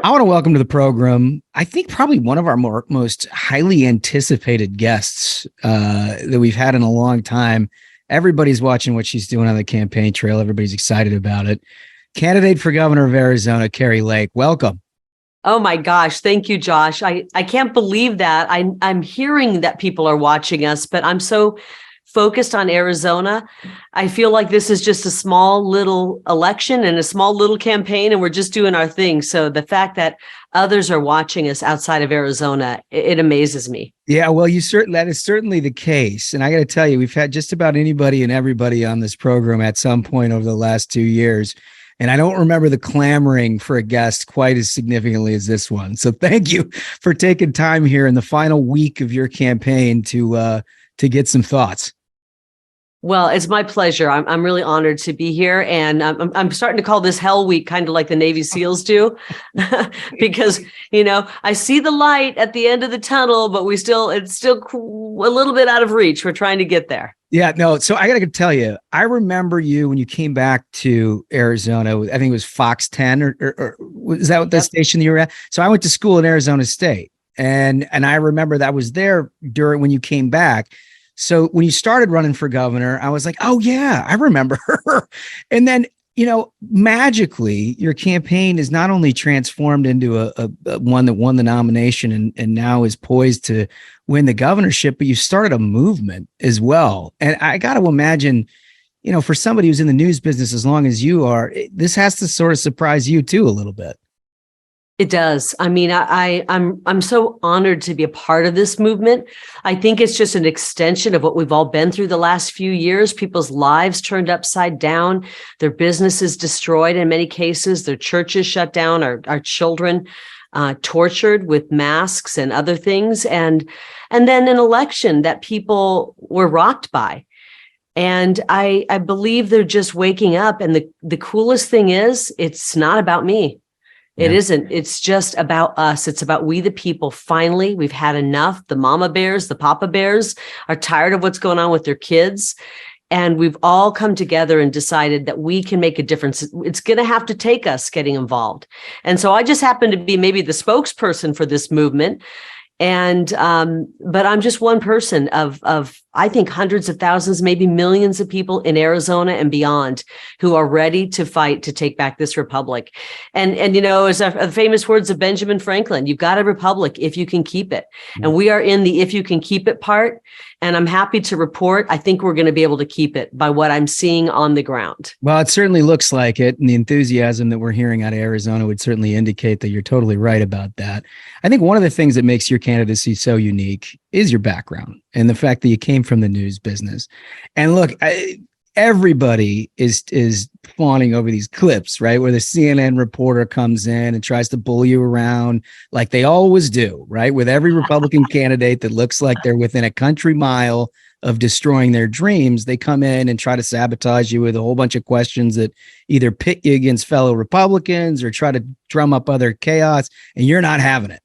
I want to welcome to the program, I think probably one of our most highly anticipated guests that we've had in a long time. Everybody's watching what she's doing on the campaign trail. Everybody's excited about it. Candidate for governor of Arizona, Kari Lake. Welcome. Oh my gosh. Thank you, Josh. I can't believe that. I'm hearing that people are watching us, but I'm so focused on Arizona. I feel like this is just a small little election and a small little campaign, and we're just doing our thing. So the fact that others are watching us outside of Arizona, it amazes me. Yeah, well, that is certainly the case. And I got to tell you, we've had just about anybody and everybody on this program at some point over the last 2 years. And I don't remember the clamoring for a guest quite as significantly as this one. So thank you for taking time here in the final week of your campaign to get some thoughts. Well, it's my pleasure. I'm really honored to be here, and I'm starting to call this Hell Week, kind of like the Navy SEALs do, because I see the light at the end of the tunnel, but it's still a little bit out of reach. We're trying to get there. Yeah, no. So I got to tell you, I remember you when you came back to Arizona. I think it was Fox 10, or was that what the station you were at? So I went to school in Arizona State, and I remember that was there during when you came back. So when you started running for governor, I was like, oh, yeah, I remember her. And then, magically, your campaign is not only transformed into a one that won the nomination and now is poised to win the governorship, but you started a movement as well. And I got to imagine, for somebody who's in the news business as long as you are, this has to sort of surprise you, too, a little bit. It does. I mean, I'm so honored to be a part of this movement. I think it's just an extension of what we've all been through the last few years. People's lives turned upside down, their businesses destroyed in many cases, their churches shut down, our children tortured with masks and other things, and then an election that people were rocked by. And I believe they're just waking up. And the coolest thing is, it's not about me. It isn't. It's just about us. It's about we, the people. Finally, we've had enough. The mama bears, the papa bears are tired of what's going on with their kids. And we've all come together and decided that we can make a difference. It's going to have to take us getting involved. And so I just happen to be maybe the spokesperson for this movement. And but I'm just one person of I think hundreds of thousands, maybe millions of people in Arizona and beyond who are ready to fight to take back this republic. And as the famous words of Benjamin Franklin, you've got a republic if you can keep it. And we are in the if you can keep it part. And I'm happy to report, I think we're going to be able to keep it by what I'm seeing on the ground. Well, it certainly looks like it. And the enthusiasm that we're hearing out of Arizona would certainly indicate that you're totally right about that. I think one of the things that makes your candidacy so unique is your background and the fact that you came from the news business. And look, everybody is fawning over these clips, right? Where the CNN reporter comes in and tries to bull you around like they always do, right? With every Republican candidate that looks like they're within a country mile of destroying their dreams, they come in and try to sabotage you with a whole bunch of questions that either pit you against fellow Republicans or try to drum up other chaos, and you're not having it.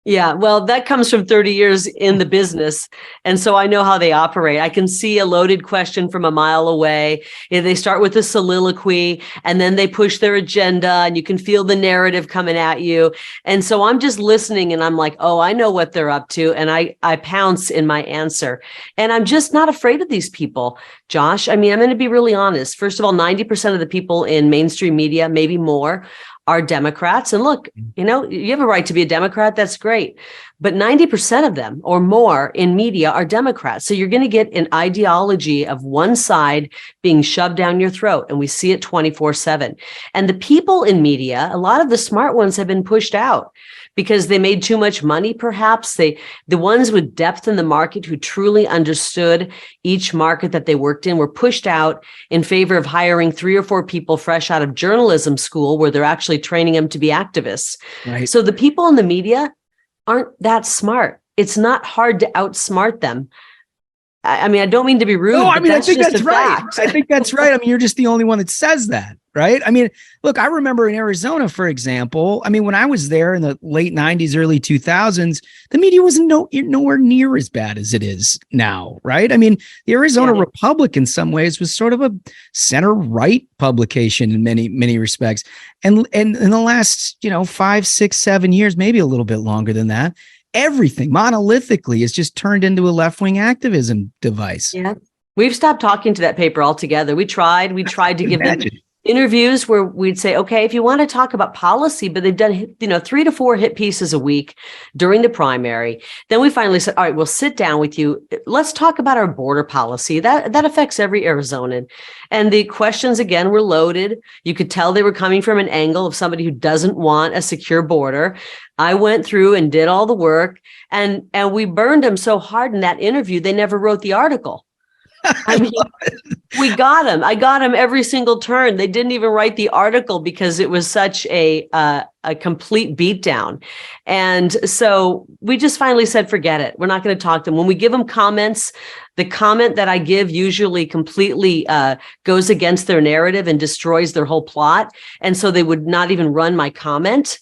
Yeah, well, that comes from 30 years in the business. And so I know how they operate. I can see a loaded question from a mile away. They start with a soliloquy and then they push their agenda and you can feel the narrative coming at you. And so I'm just listening and I'm like, oh, I know what they're up to. And I pounce in my answer. And I'm just not afraid of these people, Josh. I mean, I'm going to be really honest. First of all, 90% of the people in mainstream media, maybe more, are Democrats. And look, you have a right to be a Democrat. That's great. But 90% of them or more in media are Democrats. So you're going to get an ideology of one side being shoved down your throat. And we see it 24/7. And the people in media, a lot of the smart ones have been pushed out because they made too much money, perhaps. The ones with depth in the market who truly understood each market that they worked in were pushed out in favor of hiring 3 or 4 people fresh out of journalism school where they're actually training them to be activists. Right. So the people in the media aren't that smart. It's not hard to outsmart them. I mean, I don't mean to be rude, No, I but mean, I that's think just that's a right. fact. I think that's right. I mean, you're just the only one that says that, right? I mean, look, I remember in Arizona, for example, I mean, when I was there in the late 90s, early 2000s, the media wasn't nowhere near as bad as it is now, right? I mean, the Arizona Yeah. Republic in some ways was sort of a center-right publication in many respects. And in the last, 5, 6, 7 years, maybe a little bit longer than that, everything monolithically is just turned into a left-wing activism device. Yeah. We've stopped talking to that paper altogether. We tried to give them interviews where we'd say, okay, if you want to talk about policy, but they've done, 3 to 4 hit pieces a week during the primary. Then we finally said, all right, we'll sit down with you. Let's talk about our border policy. That affects every Arizonan. And the questions again were loaded. You could tell they were coming from an angle of somebody who doesn't want a secure border. I went through and did all the work, and we burned them so hard in that interview, they never wrote the article. I mean, we got them. I got them every single turn. They didn't even write the article because it was such a complete beatdown. And so we just finally said, forget it. We're not going to talk to them. When we give them comments, the comment that I give usually completely goes against their narrative and destroys their whole plot. And so they would not even run my comment.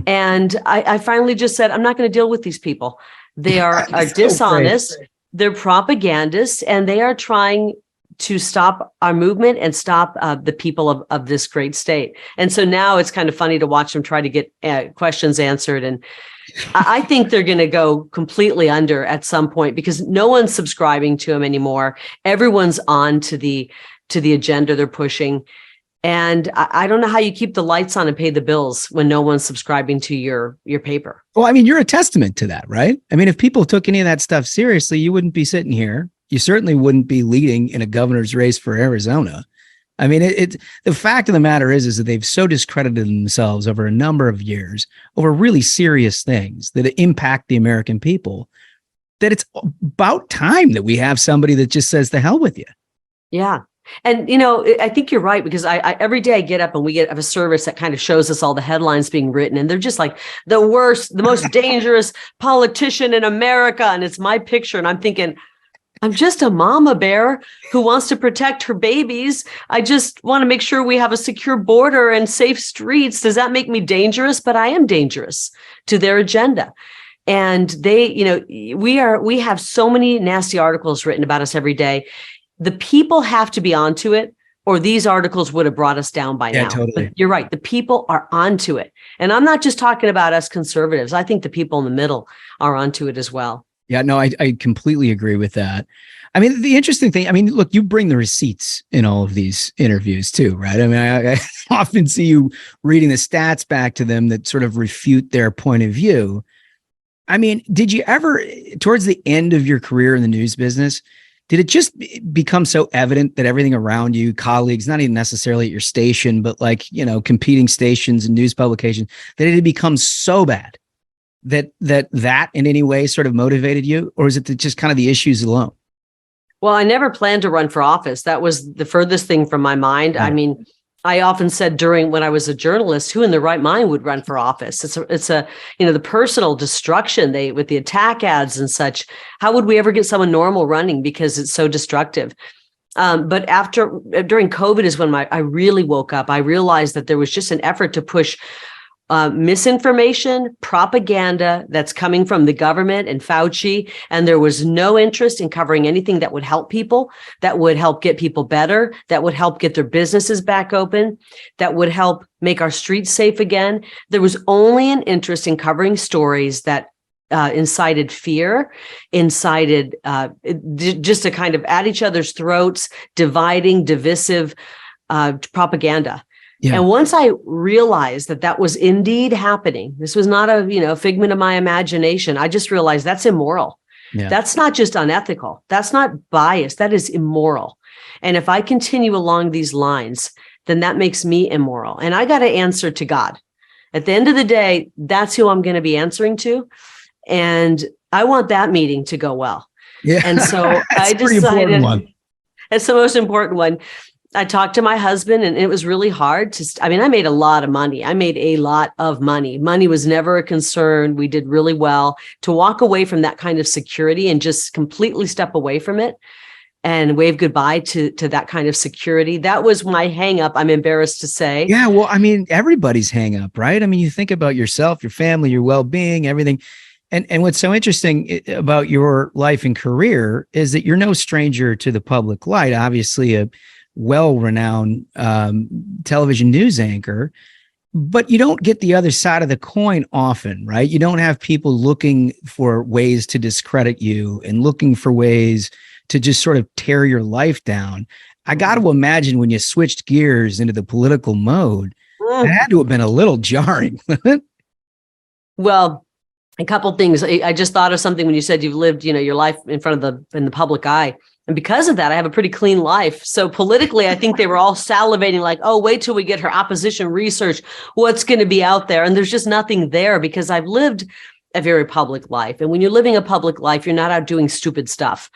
And I finally just said, I'm not going to deal with these people. They are dishonest. Great. They're propagandists, and they are trying to stop our movement and stop the people of this great state. And so now it's kind of funny to watch them try to get questions answered. And I think they're going to go completely under at some point because no one's subscribing to them anymore. Everyone's on to the agenda they're pushing. And I don't know how you keep the lights on and pay the bills when no one's subscribing to your paper. Well, I mean, you're a testament to that, right? I mean, if people took any of that stuff seriously, you wouldn't be sitting here. You certainly wouldn't be leading in a governor's race for Arizona. I mean, the fact of the matter is that they've so discredited themselves over a number of years over really serious things that impact the American people, that it's about time that we have somebody that just says, the hell with you. Yeah. And, I think you're right, because I every day I get up and we have a service that kind of shows us all the headlines being written. And they're just like the worst, the most dangerous politician in America. And it's my picture. And I'm thinking, I'm just a mama bear who wants to protect her babies. I just want to make sure we have a secure border and safe streets. Does that make me dangerous? But I am dangerous to their agenda. And they, we have so many nasty articles written about us every day. The people have to be onto it, or these articles would have brought us down by now. Totally. But you're right. The people are onto it. And I'm not just talking about us conservatives. I think the people in the middle are onto it as well. Yeah, no, I completely agree with that. I mean, the interesting thing, I mean, look, you bring the receipts in all of these interviews too, right? I mean, I often see you reading the stats back to them that sort of refute their point of view. I mean, did you ever, towards the end of your career in the news business, did it just become so evident that everything around you, colleagues, not even necessarily at your station, but like, competing stations and news publications, that it had become so bad that in any way sort of motivated you? Or is it just kind of the issues alone? Well, I never planned to run for office. That was the furthest thing from my mind. Yeah. I mean, I often said when I was a journalist, who in their right mind would run for office? It's a the personal destruction with the attack ads and such. How would we ever get someone normal running, because it's so destructive? But during COVID is when I really woke up. I realized that there was just an effort to push misinformation, propaganda that's coming from the government and Fauci. And there was no interest in covering anything that would help people, that would help get people better, that would help get their businesses back open, that would help make our streets safe again. There was only an interest in covering stories that incited fear, incited just to kind of at each other's throats, dividing, divisive propaganda. Yeah. And once I realized that was indeed happening, this was not a figment of my imagination. I just realized that's immoral. Yeah. That's not just unethical. That's not biased. That is immoral. And if I continue along these lines, then that makes me immoral. And I got to answer to God. At the end of the day, that's who I'm going to be answering to. And I want that meeting to go well. Yeah. And so I decided it's the most important one. I talked to my husband, and it was really hard I mean, I made a lot of money. I made a lot of money. Money was never a concern. We did really well. To walk away from that kind of security and just completely step away from it and wave goodbye to that kind of security. That was my hang up, I'm embarrassed to say. Yeah, well, I mean, everybody's hang up, right? I mean, you think about yourself, your family, your well-being, everything. And what's so interesting about your life and career is that you're no stranger to the public light. Obviously, a well-renowned television news anchor, but you don't get the other side of the coin often, right? You don't have people looking for ways to discredit you and looking for ways to just sort of tear your life down. I got to imagine when you switched gears into the political mode, it had to have been a little jarring. Well, a couple of things. I just thought of something when you said you've lived, your life in the public eye. And because of that, I have a pretty clean life. So politically, I think they were all salivating like, oh, wait till we get her opposition research. What's going to be out there? And there's just nothing there because I've lived a very public life. And when you're living a public life, you're not out doing stupid stuff.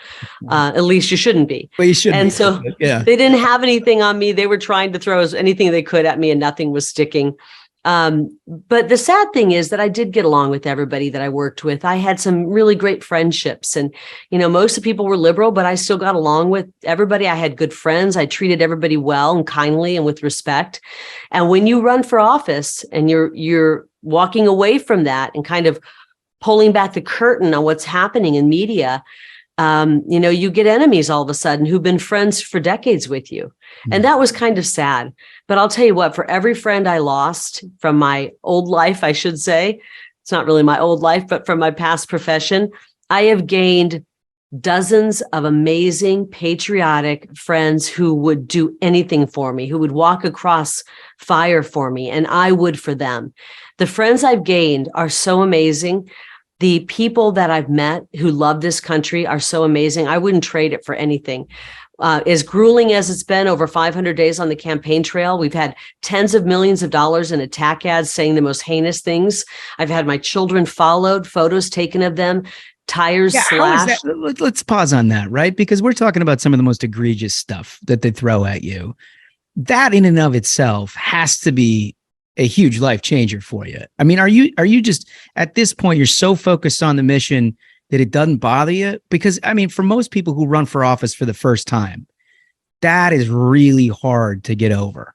At least you shouldn't be. Well, you shouldn't. And so they didn't have anything on me. They were trying to throw anything they could at me and nothing was sticking. But the sad thing is that I did get along with everybody that I worked with. I had some really great friendships and, most of the people were liberal, but I still got along with everybody. I had good friends. I treated everybody well and kindly and with respect. And when you run for office and you're walking away from that and kind of pulling back the curtain on what's happening in media, you get enemies all of a sudden who've been friends for decades with you. And that was kind of sad. But I'll tell you what, for every friend I lost from my old life, I should say, it's not really my old life, but from my past profession, I have gained dozens of amazing, patriotic friends who would do anything for me, who would walk across fire for me, and I would for them. The friends I've gained are so amazing. The people that I've met who love this country are so amazing. I wouldn't trade it for anything. As grueling as it's been, over 500 days on the campaign trail, we've had tens of millions of dollars in attack ads saying the most heinous things. I've had my children followed, photos taken of them, tires slashed. Let's pause on that, right? Because we're talking about some of the most egregious stuff that they throw at you. That in and of itself has to be a huge life changer for you. I mean, are you just at this point, you're so focused on the mission that it doesn't bother you? Because I mean, for most people who run for office for the first time, that is really hard to get over.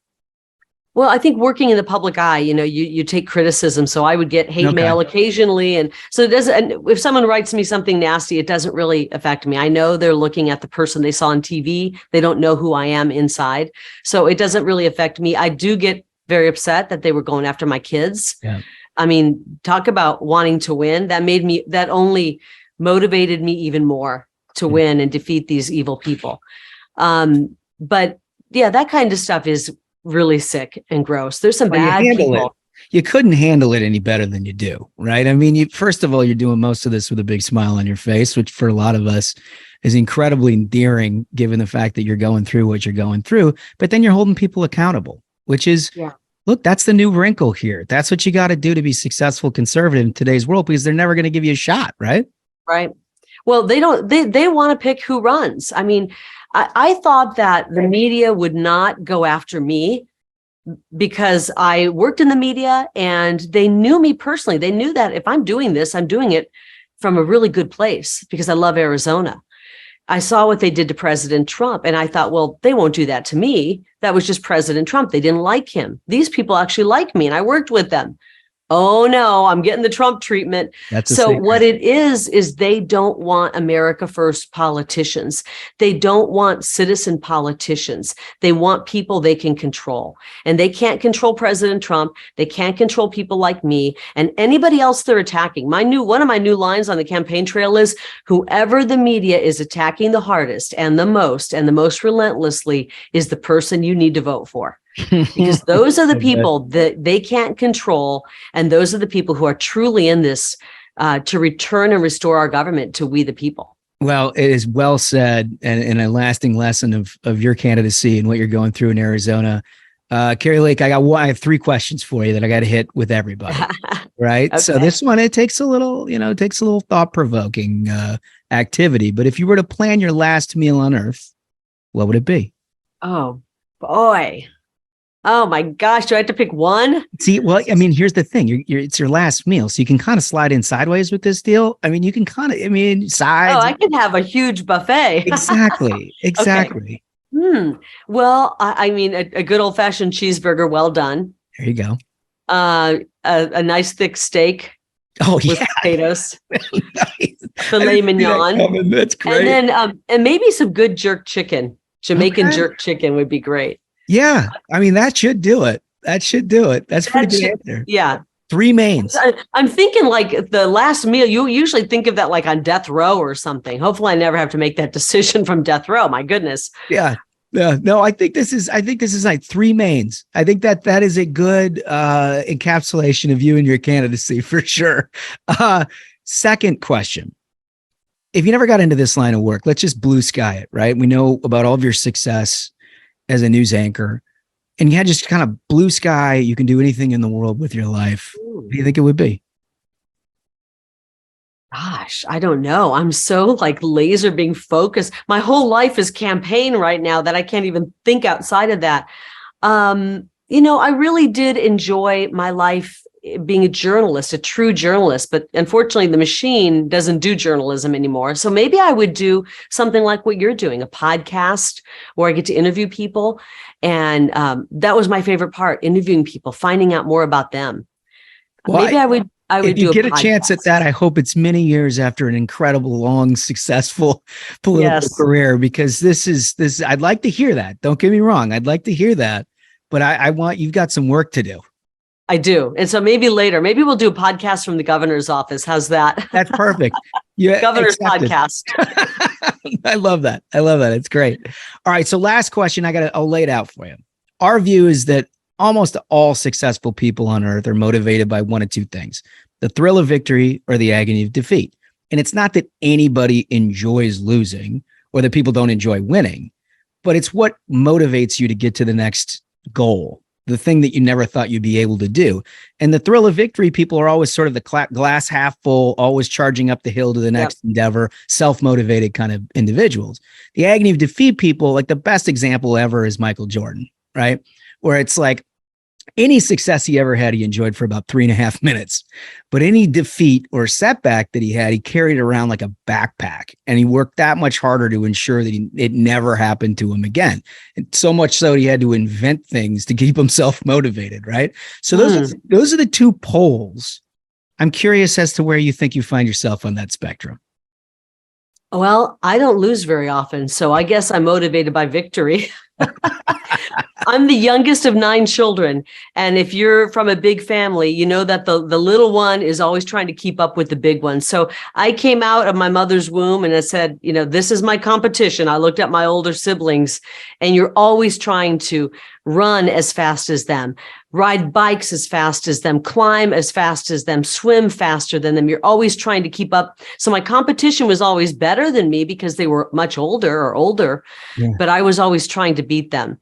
Well, I think working in the public eye, you take criticism. So I would get hate mail occasionally. And so and if someone writes me something nasty, it doesn't really affect me. I know they're looking at the person they saw on TV. They don't know who I am inside. So it doesn't really affect me. I do get very upset that they were going after my kids. Yeah. I mean, talk about wanting to win. That only motivated me even more to win and defeat these evil people. But yeah, that kind of stuff is really sick and gross. There's some bad people. You couldn't handle it any better than you do, right? I mean, first of all, you're doing most of this with a big smile on your face, which for a lot of us is incredibly endearing given the fact that you're going through what you're going through, but then you're holding people accountable, which is, look, that's the new wrinkle here. That's what you got to do to be successful conservative in today's world, because they're never going to give you a shot, right? Right. Well, they want to pick who runs. I mean, I thought that the media would not go after me because I worked in the media and they knew me personally. They knew that if I'm doing this, I'm doing it from a really good place because I love Arizona. I saw what they did to President Trump and I thought, well, they won't do that to me. That was just President Trump. They didn't like him. These people actually like me and I worked with them. Oh no, I'm getting the Trump treatment. So what it is they don't want America first politicians. They don't want citizen politicians. They want people they can control. And they can't control President Trump. They can't control people like me and anybody else they're attacking. One of my new lines on the campaign trail is whoever the media is attacking the hardest and the most relentlessly is the person you need to vote for. Because those are the people that they can't control. And those are the people who are truly in this to return and restore our government to we the people. Well, it is well said and a lasting lesson of your candidacy and what you're going through in Arizona. Kari Lake, I have 3 questions for you that I got to hit with everybody. Right. Okay. So this one, it takes a little thought provoking activity. But if you were to plan your last meal on Earth, what would it be? Oh, Boy. Oh my gosh. Do I have to pick one? See, well, I mean, here's the thing. It's your last meal. So you can kind of slide in sideways with this deal. I mean, you can kind of, I mean, Oh, sides. I can have a huge buffet. Exactly. Okay. Exactly. Well, I mean, a good old fashioned cheeseburger, well done. There you go. A nice thick steak Oh, with yeah. potatoes, Nice. filet mignon, That's great. and then and maybe some good jerk chicken. Jamaican Okay. jerk chicken would be great. Yeah. I mean, that should do it. That should do it. That's pretty good answer. Yeah. 3 mains. I'm thinking like the last meal, you usually think of that like on death row or something. Hopefully I never have to make that decision from death row. My goodness. Yeah. Yeah. No, I think this is like 3 mains. I think that is a good encapsulation of you and your candidacy for sure. Second question. If you never got into this line of work, let's just blue sky it, right? We know about all of your success as a news anchor, and you had just kind of blue sky, you can do anything in the world with your life. What do you think it would be? Gosh, I don't know. I'm so like laser being focused. My whole life is campaign right now that I can't even think outside of that. I really did enjoy my life being a journalist, a true journalist, but unfortunately the machine doesn't do journalism anymore. So maybe I would do something like what you're doing, a podcast where I get to interview people. And that was my favorite part, interviewing people, finding out more about them. Well, maybe I would if you get a chance at podcast. that, I hope it's many years after an incredible, long, successful political Yes. career, because this. I'd like to hear that. Don't get me wrong. I'd like to hear that, but I want, you've got some work to do. I do. And so maybe later, maybe we'll do a podcast from the governor's office. How's that? That's perfect. Yeah, Governor's accepted. podcast. I love that. I love that. It's great. All right. So last question, I'll lay it out for you. Our view is that almost all successful people on earth are motivated by one of two things: the thrill of victory or the agony of defeat. And it's not that anybody enjoys losing or that people don't enjoy winning, but it's what motivates you to get to the next goal, the thing that you never thought you'd be able to do. And the thrill of victory, people are always sort of the glass half full, always charging up the hill to the next endeavor, self-motivated kind of individuals. The agony of defeat people, like the best example ever is Michael Jordan, right? Where it's like any success he ever had, he enjoyed for about 3.5 minutes. But any defeat or setback that he had, he carried around like a backpack, and he worked that much harder to ensure that it never happened to him again. And so much so he had to invent things to keep himself motivated, right? So those are the two poles. I'm curious as to where you think you find yourself on that spectrum. Well, I don't lose very often, so I guess I'm motivated by victory. I'm the youngest of 9 children. And if you're from a big family, you know that the little one is always trying to keep up with the big one. So I came out of my mother's womb and I said, this is my competition. I looked at my older siblings, and you're always trying to run as fast as them, ride bikes as fast as them, climb as fast as them, swim faster than them. You're always trying to keep up. So my competition was always better than me because they were much older, but I was always trying to beat them.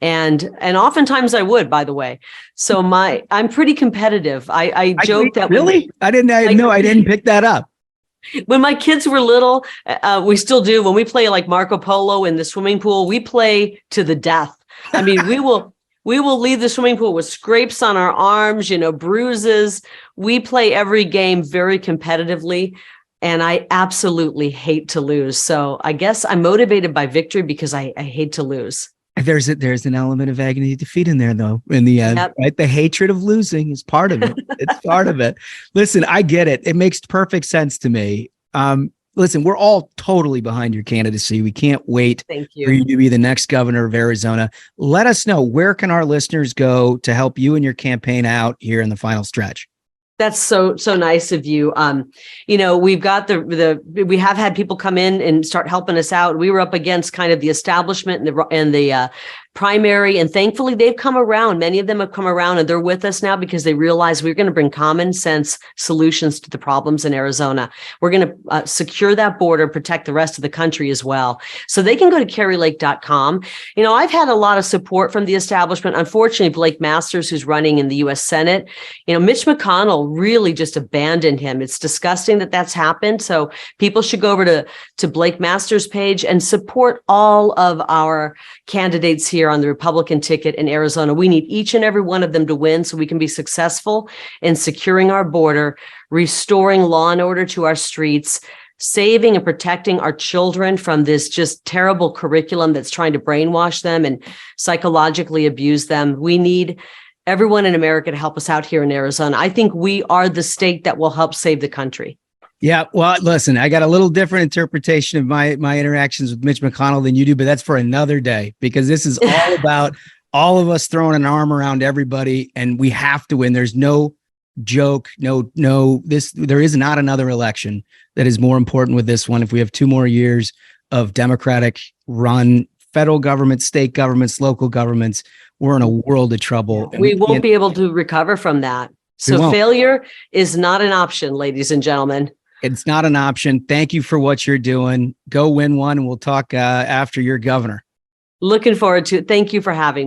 And oftentimes I would, by the way. So I'm pretty competitive. I joke that really, I didn't pick that up. When my kids were little, we still do. When we play like Marco Polo in the swimming pool, we play to the death. I mean, we will leave the swimming pool with scrapes on our arms, bruises. We play every game very competitively, and I absolutely hate to lose. So I guess I'm motivated by victory because I hate to lose. There's an element of agony of defeat in there, though, in the end, right? The hatred of losing is part of it. It's part of it. Listen, I get it. It makes perfect sense to me. Listen, we're all totally behind your candidacy. We can't wait for you to be the next governor of Arizona. Let us know, where can our listeners go to help you and your campaign out here in the final stretch? That's so nice of you. We've got we have had people come in and start helping us out. We were up against kind of the establishment and the primary, and thankfully they've come around. Many of them have come around, and they're with us now because they realize we're going to bring common sense solutions to the problems in Arizona. We're going to secure that border, protect the rest of the country as well. So they can go to karilake.com. I've had a lot of support from the establishment. Unfortunately, Blake Masters, who's running in the U.S. Senate, Mitch McConnell really just abandoned him. It's disgusting that that's happened. So people should go over to Blake Masters' page and support all of our candidates here here on the Republican ticket in Arizona. We need each and every one of them to win so we can be successful in securing our border, restoring law and order to our streets, saving and protecting our children from this just terrible curriculum that's trying to brainwash them and psychologically abuse them. We need everyone in America to help us out here in Arizona. I think we are the state that will help save the country. Yeah, well, listen, I got a little different interpretation of my interactions with Mitch McConnell than you do, but that's for another day, because this is all about all of us throwing an arm around everybody, and we have to win. There's no joke, there is not another election that is more important with this one. If we have 2 more years of Democratic run federal government, state governments, local governments, we're in a world of trouble. We won't be able to recover from that. So failure is not an option, ladies and gentlemen. It's not an option. Thank you for what you're doing. Go win one, and we'll talk after you're governor. Looking forward to it. Thank you for having me.